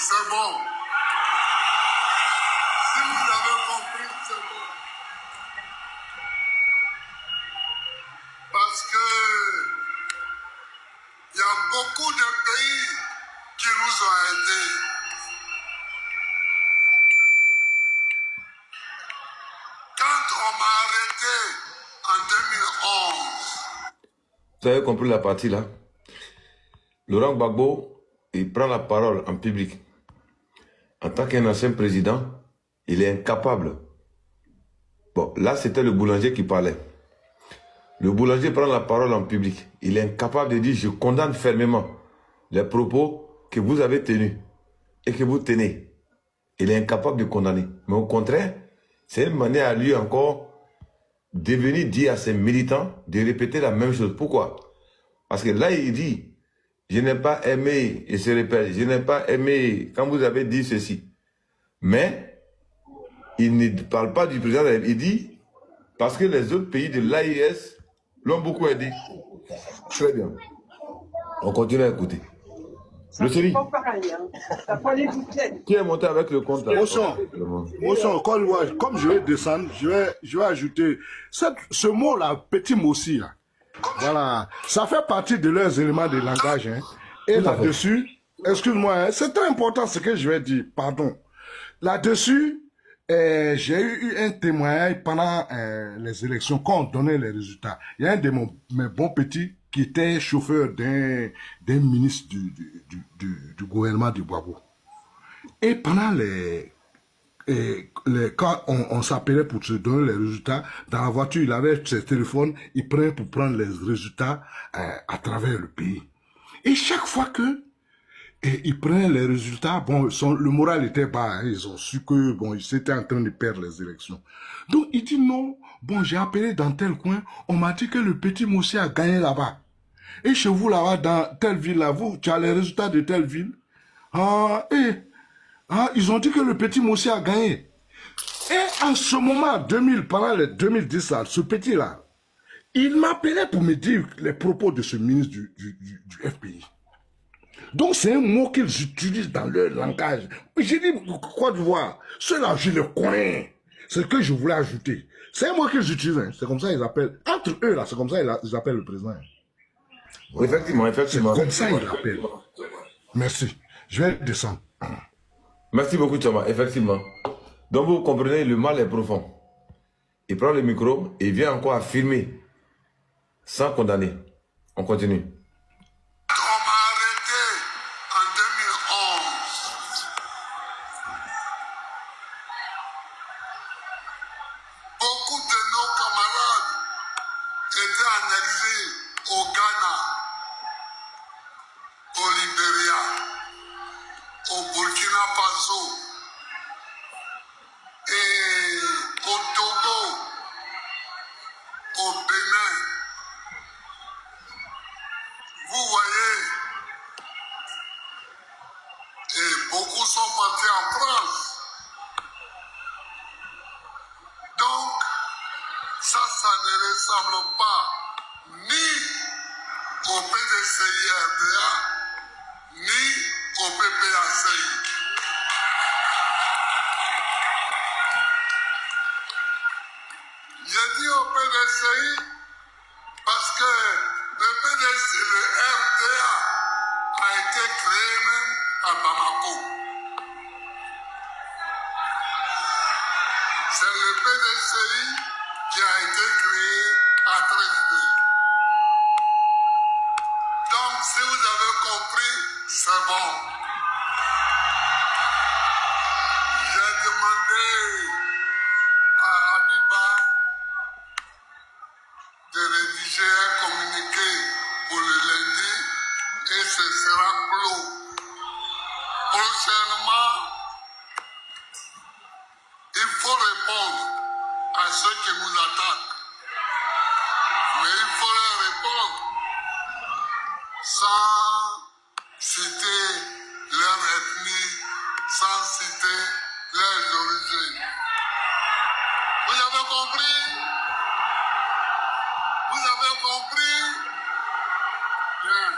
c'est bon. Si vous avez compris, c'est bon. Parce que il y a beaucoup de pays qui nous ont aidés. Quand on m'a arrêté en 2011. Vous avez compris la partie là? Laurent Gbagbo, il prend la parole en public. En tant qu'un ancien président, il est incapable. Bon, là, c'était le boulanger qui parlait. Le boulanger prend la parole en public. Il est incapable de dire « Je condamne fermement les propos que vous avez tenus et que vous tenez. » Il est incapable de condamner. Mais au contraire, c'est une manière à lui encore de venir dire à ses militants de répéter la même chose. Pourquoi? Parce que là, il dit « Je n'ai pas aimé, et se répète, je n'ai pas aimé quand vous avez dit ceci. » Mais il ne parle pas du président, il dit « Parce que les autres pays de l'AIS l'ont beaucoup aidé. » Très bien. On continue à écouter. Le série. Qui est monté avec le compte? Motion, comme je vais descendre, je vais ajouter ce mot-là, petit mot aussi, là. Voilà, ça fait partie de leurs éléments de langage. Hein. Et là-dessus, excuse-moi, hein, c'est très important ce que je vais dire, pardon. Là-dessus, j'ai eu un témoignage pendant les élections, quand on donnait les résultats. Il y a un de mes bons petits qui était chauffeur d'un ministre du gouvernement du Gbagbo. Et pendant quand on s'appelait pour se donner les résultats, dans la voiture, il avait ses téléphones, il prenait pour prendre les résultats à travers le pays. Et chaque fois que il prenait les résultats, bon, le moral était bas, hein, ils ont su que, bon, ils étaient en train de perdre les élections. Donc, il dit non, bon, j'ai appelé dans tel coin, on m'a dit que le petit Moussi a gagné là-bas. Et chez vous, là-bas, dans telle ville, là, vous, tu as les résultats de telle ville. Ils ont dit que le petit Moussi a gagné. Et en ce moment, pendant les 2010, là, ce petit-là, il m'appelait pour me dire les propos de ce ministre du FPI. Donc, c'est un mot qu'ils utilisent dans leur langage. J'ai dit, Côte d'Ivoire, ceux-là, je les connais. C'est ce que je voulais ajouter. C'est un mot qu'ils utilisent. Hein. C'est comme ça qu'ils appellent. Entre eux, là, c'est comme ça qu'ils appellent le président. Voilà. Effectivement. C'est comme ça qu'ils l'appellent. Merci. Je vais descendre. Merci beaucoup, Thomas. Effectivement. Donc, vous comprenez, le mal est profond. Il prend le micro et il vient encore affirmer sans condamner. On continue. On m'a arrêté en 2011. Beaucoup de nos camarades étaient en exil au Ghana, au Libéria, au Burkina Faso et au Togo, au Bénin. Vous voyez, et beaucoup sont partis en France. Donc, ça ne ressemble pas ni au PDCI-RDA, ni au PPACI. J'ai dit au PDCI parce que le RDA a été créé même à Bamako. C'est le PDCI qui a été créé à Trésidé. Donc, si vous avez compris, c'est bon. J'ai demandé à Habiba de rédiger un communiqué pour le lundi et ce sera clos. Prochainement, il faut répondre à ceux qui nous attaquent. Mais il faut leur répondre sans citer leur ethnie, sans citer leurs origines. Vous avez compris? Vous avez compris? Bien.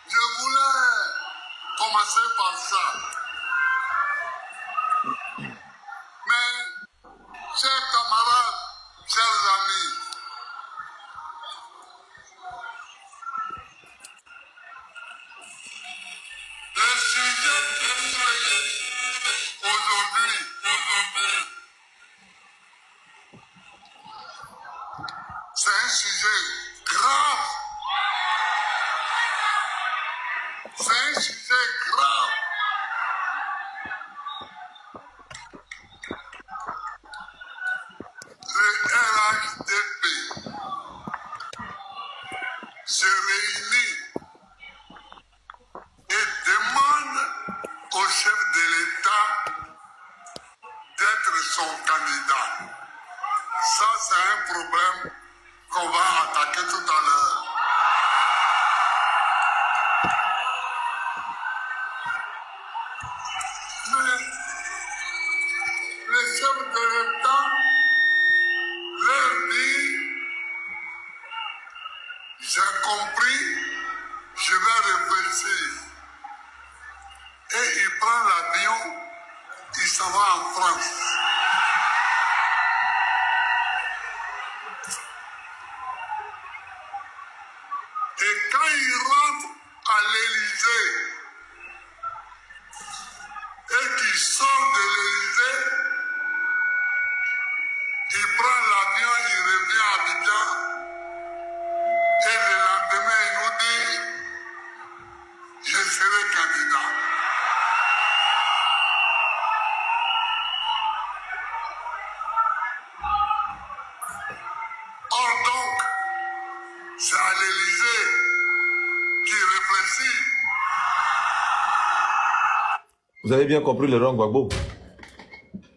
Je voulais commencer par ça. Mais, chers camarades, chers amis, le sujet aujourd'hui, c'est un sujet grave. C'est un sujet grave. Le RHDP se réunit et demande au chef de l'État d'être son candidat. Ça, c'est un problème qu'on va attaquer tout à l'heure. Mais le chef de l'État leur dit, j'ai compris, je vais réfléchir. Et il prend l'avion, il s'en va en France. Et quand il rentre à l'Élysée et qu'il sort de l'Élysée, il prend l'avion, il revient à Abidjan et le lendemain il nous dit je serai candidat. Or donc, c'est à l'Élysée qu'il réfléchit. Vous avez bien compris Laurent Gbagbo.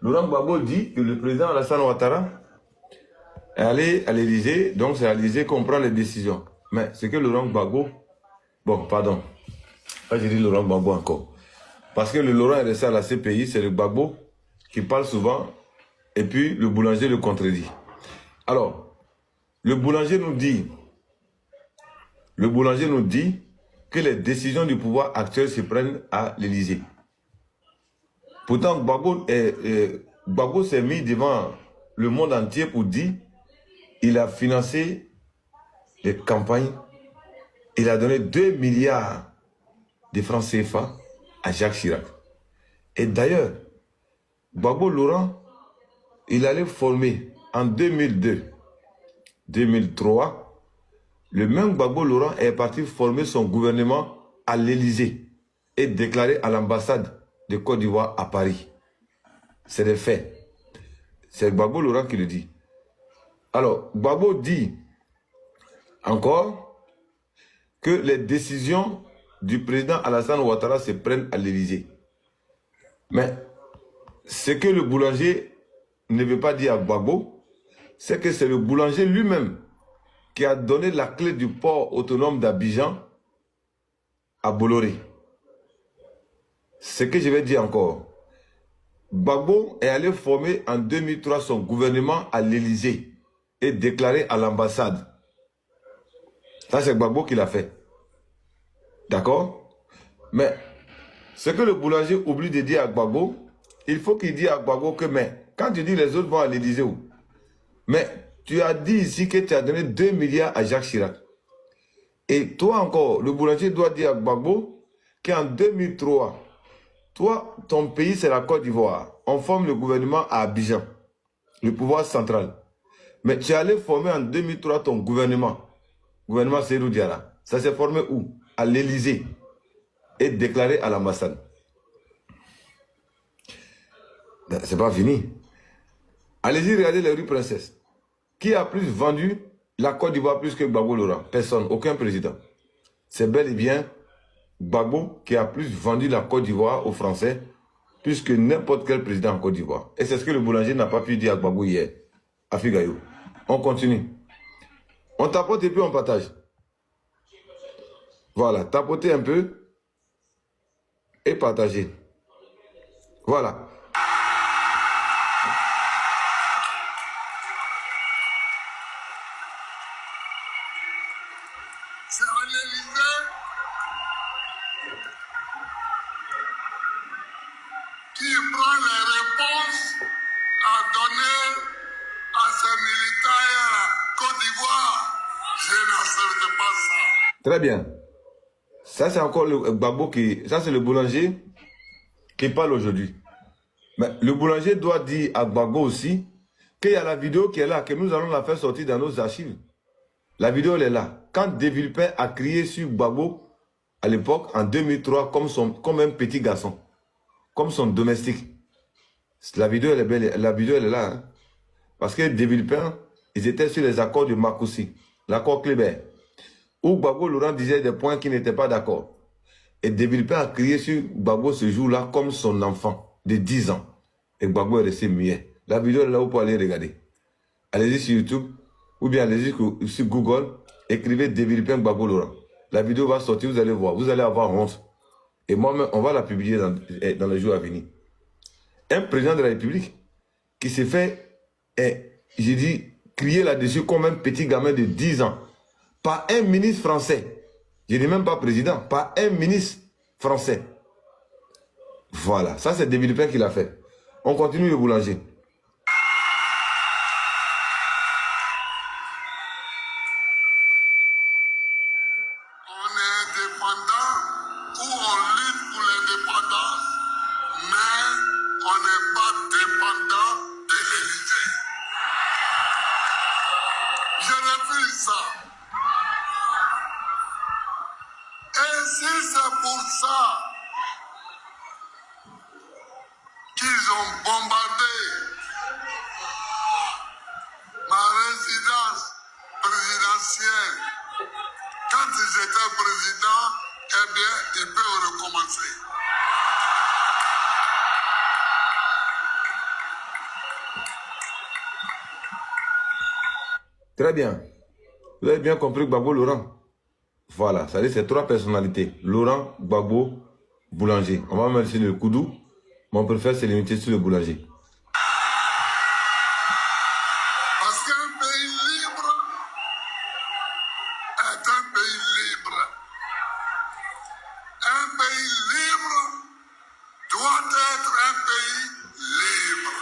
Laurent Gbagbo dit que le président Alassane Ouattara est allé à l'Élysée, donc c'est à l'Élysée qu'on prend les décisions. Mais c'est que Laurent Gbagbo... Bon, pardon. Là, j'ai dit Laurent Gbagbo encore. Parce que le Laurent est resté à la CPI, c'est le Gbagbo qui parle souvent, et puis le boulanger le contredit. Alors, le boulanger nous dit que les décisions du pouvoir actuel se prennent à l'Élysée. Pourtant, Gbagbo s'est mis devant le monde entier pour dire qu'il a financé les campagnes, il a donné 2 milliards de francs CFA à Jacques Chirac. Et d'ailleurs, Gbagbo Laurent, il allait former en 2002, 2003, le même Gbagbo Laurent est parti former son gouvernement à l'Élysée et déclarer à l'ambassade de Côte d'Ivoire à Paris. C'est des faits. C'est Gbagbo Laurent qui le dit. Alors, Gbagbo dit encore que les décisions du président Alassane Ouattara se prennent à l'Élysée. Mais ce que le boulanger ne veut pas dire à Gbagbo, c'est que c'est le boulanger lui-même qui a donné la clé du port autonome d'Abidjan à Bolloré. Ce que je vais dire encore, Gbagbo est allé former en 2003 son gouvernement à l'Élysée et déclarer à l'ambassade. Ça, c'est Gbagbo qui l'a fait. D'accord? Mais ce que le boulanger oublie de dire à Gbagbo, il faut qu'il dise à Gbagbo que, mais quand tu dis les autres vont à l'Élysée où? Mais tu as dit ici que tu as donné 2 milliards à Jacques Chirac. Et toi encore, le boulanger doit dire à Gbagbo qu'en 2003, toi, ton pays, c'est la Côte d'Ivoire. On forme le gouvernement à Abidjan, le pouvoir central. Mais tu es allé former en 2003 ton gouvernement Seydou Diarra. Ça s'est formé où? À l'Élysée et déclaré à l'ambassade. Ben, c'est pas fini. Allez-y, regardez les rues princesses. Qui a plus vendu la Côte d'Ivoire plus que Gbagbo Laurent? Personne, aucun président. C'est bel et bien Gbagbo qui a plus vendu la Côte d'Ivoire aux Français plus que n'importe quel président en Côte d'Ivoire. Et c'est ce que le boulanger n'a pas pu dire à Gbagbo hier, à Figayou. On continue. On tapote et puis on partage. Voilà, tapotez un peu et partagez. Voilà. C'est à l'Élysée Très bien. Ça, c'est encore le Gbagbo qui... Ça, c'est le boulanger qui parle aujourd'hui. Mais le boulanger doit dire à Gbagbo aussi qu'il y a la vidéo qui est là, que nous allons la faire sortir dans nos archives. La vidéo, elle est là. Quand De Villepin a crié sur Gbagbo, à l'époque, en 2003, comme un petit garçon, comme son domestique. La vidéo, elle est belle. La vidéo, elle est là. Hein? Parce que De Villepin, ils étaient sur les accords de Marcoussis, l'accord Kléber, où Gbagbo Laurent disait des points qui n'étaient pas d'accord. Et De Villepin a crié sur Gbagbo ce jour-là comme son enfant de 10 ans. Et Gbagbo est resté muet. La vidéo est là où vous pouvez aller regarder. Allez-y sur YouTube ou bien allez-y sur Google, écrivez De Villepin Gbagbo Laurent. La vidéo va sortir, vous allez voir, vous allez avoir honte. Et moi-même, on va la publier dans les jours à venir. Un président de la République qui s'est fait, j'ai dit, crier là-dessus comme un petit gamin de 10 ans. Par un ministre français. Je dis même pas président, par un ministre français. Voilà, ça c'est De Villepin qui l'a fait. On continue le boulanger. On est indépendant ou on lutte pour l'indépendance, mais on n'est pas dépendant de l'Élysée. Je refuse ça. Et si c'est pour ça qu'ils ont bombardé ma résidence présidentielle quand j'étais président, eh bien, ils peuvent recommencer. Très bien. Vous avez bien compris Gbagbo Laurent. Voilà, ça dit c'est trois personnalités. Laurent, Gbagbo, Boulanger. On va mettre sur le Koudou. Mon préféré, c'est limité sur le Boulanger. Parce qu'un pays libre est un pays libre. Un pays libre doit être un pays libre.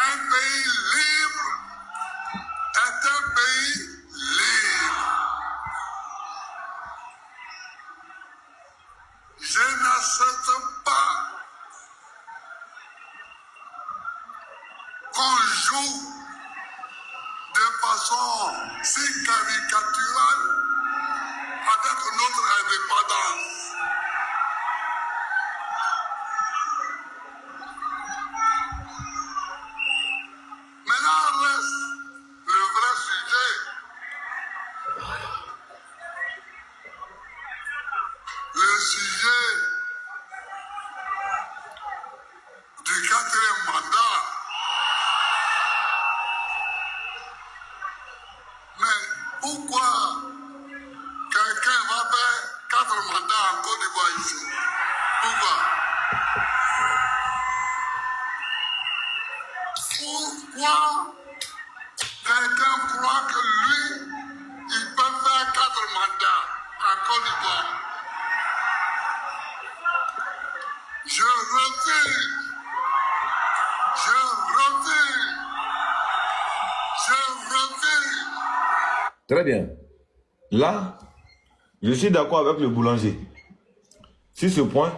Un pays libre est un pays libre. Je n'accepte pas qu'on joue de façon si caricaturale avec notre indépendance. Maintenant reste le vrai sujet. Le sujet du quatrième mandat. Mais pourquoi quelqu'un va faire 4 mandats en Côte d'Ivoire ici? Pourquoi? Pourquoi quelqu'un croit que lui, il peut faire 4 mandats en Côte d'Ivoire? Je refuse. Je refuse. Je refuse. Très bien. Là, je suis d'accord avec le boulanger. Sur ce point,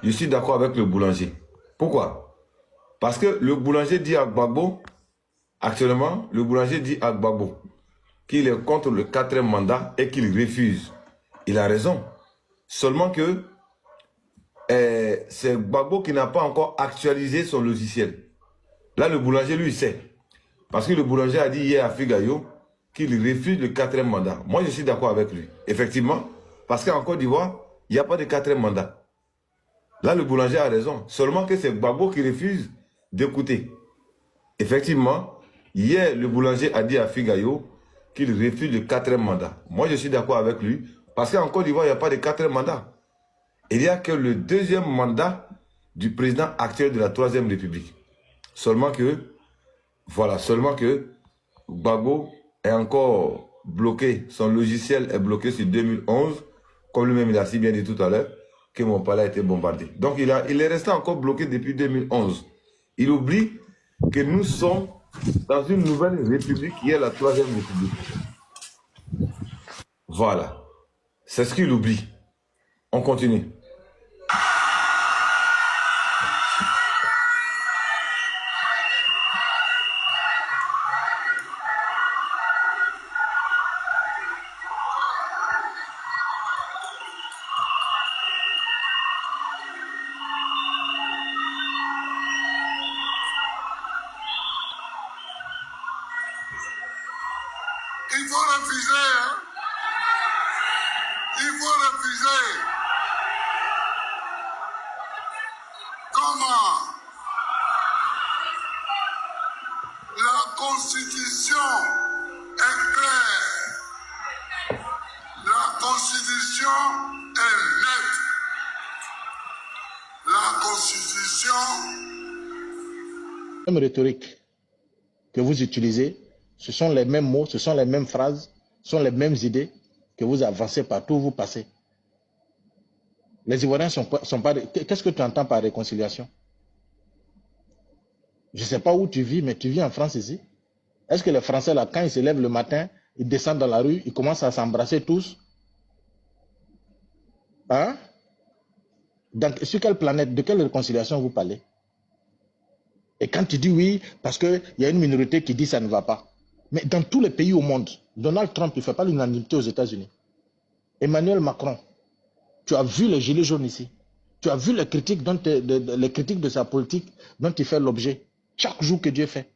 je suis d'accord avec le boulanger. Pourquoi? Parce que le boulanger dit à Gbagbo, actuellement, le boulanger dit à Gbagbo qu'il est contre le 4e mandat et qu'il refuse. Il a raison. Seulement que c'est Gbagbo qui n'a pas encore actualisé son logiciel. Là, le boulanger, lui, sait. Parce que le boulanger a dit hier à Figayo qu'il refuse le 4e mandat. Moi, je suis d'accord avec lui. Effectivement, parce qu'en Côte d'Ivoire, il n'y a pas de 4e mandat. Là, le boulanger a raison. Seulement que c'est Gbagbo qui refuse d'écouter. Effectivement, hier, le boulanger a dit à Figayo qu'il refuse le 4e mandat. Moi, je suis d'accord avec lui. Parce qu'en Côte d'Ivoire, il n'y a pas de 4e mandat. Il n'y a que le 2e mandat du président actuel de la 3e République. Seulement que, voilà, seulement que Gbagbo est encore bloqué. Son logiciel est bloqué sur 2011, comme lui-même il a si bien dit tout à l'heure, que mon palais a été bombardé. Donc il est resté encore bloqué depuis 2011. Il oublie que nous sommes dans une nouvelle république qui est la 3e République. Voilà. C'est ce qu'il oublie. On continue. Il faut refuser, hein? Il faut refuser. Comment? La Constitution est claire. La Constitution est nette. La Constitution... La même rhétorique que vous utilisez, ce sont les mêmes mots, ce sont les mêmes phrases, ce sont les mêmes idées que vous avancez partout où vous passez. Les Ivoiriens sont pas... Qu'est-ce que tu entends par réconciliation? Je ne sais pas où tu vis, mais tu vis en France ici. Est-ce que les Français, là, quand ils se lèvent le matin, ils descendent dans la rue, ils commencent à s'embrasser tous? Hein? Donc, sur quelle planète, de quelle réconciliation vous parlez? Et quand tu dis oui, parce qu'il y a une minorité qui dit ça ne va pas. Mais dans tous les pays au monde, Donald Trump, il ne fait pas l'unanimité aux États-Unis. Emmanuel Macron, tu as vu les gilets jaunes ici. Tu as vu les critiques de sa politique dont il fait l'objet chaque jour que Dieu fait.